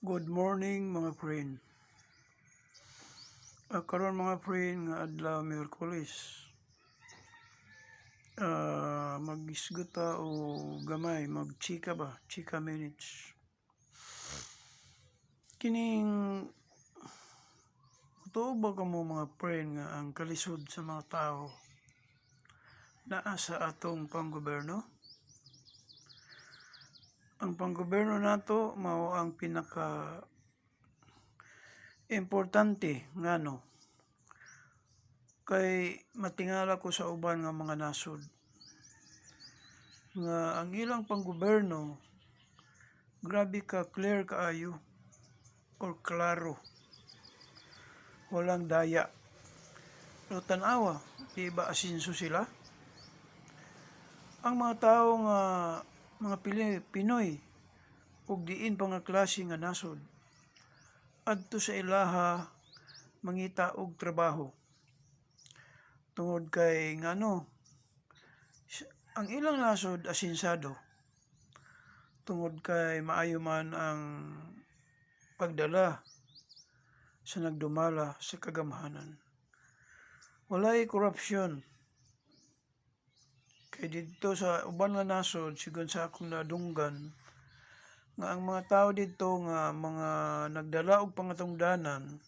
Good morning mga friend. Karon mga friend nga adlaw Miyerkules. Mag-isgot ta o gamay, magchika ba? Chika minutes. Kining totoo ba kamo mga friend nga ang kalisod sa mga tao naa sa atong panggoberno? Ang panggoberno nato mao ang pinaka importante ngano kay matingala ko sa uban nga mga nasod nga ang ilang panggoberno grabe ka clear kaayo or klaro, walang daya. Pero tanawa, di ba asinso sila? Ang mga tao nga mga Pinoy ug diin pa nga klase nga nasod adto sa ilaha mangita og trabaho. Tungod kay ngano ang ilang nasod asinsado. Tungod kay maayo man ang pagdala sa nagdumala sa kagamhanan. Walay korupsyon. Kay dito sa uban nga nasod sigon sa akong nadunggan nga ang mga tao dito nga mga nagdala og pangatungdanan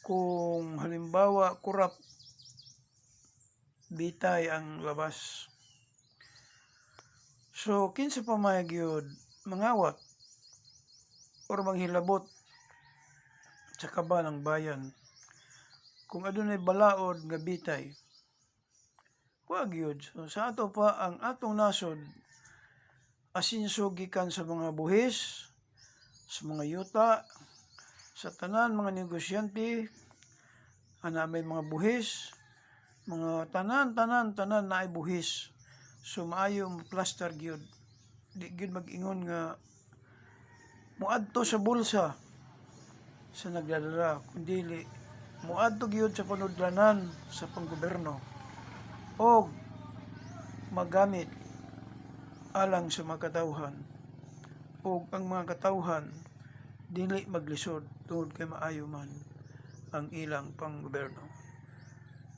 kung halimbawa kurap bitay ang labas. So kinsa pa magyud mangawat or manghilabot sa kaban ng bayan kung adunay balaod nga bitay. Wa gyud. So, sa ato pa ang atong nasod asinso gikan sa mga buhis, sa mga yuta, sa tanan mga negosyante, ana may mga buhis, mga tanan naay buhis. So maayo mo plaster gyud. Di gyud mag-ingon nga muadto sa bulsa sa nagdadala kundi muadto gyud sa panudlanan sa panggoberno o magamit alang sa mga katawhan o ang mga katawhan dili maglisod tungod kay maayo man ang ilang panggoberno.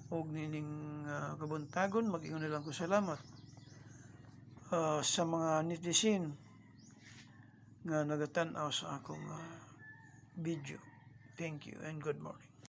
Og nining kabuntagon mag-ingon na lang ko salamat sa mga netizen nga nagatan-aw sa akong video. Thank you and good morning.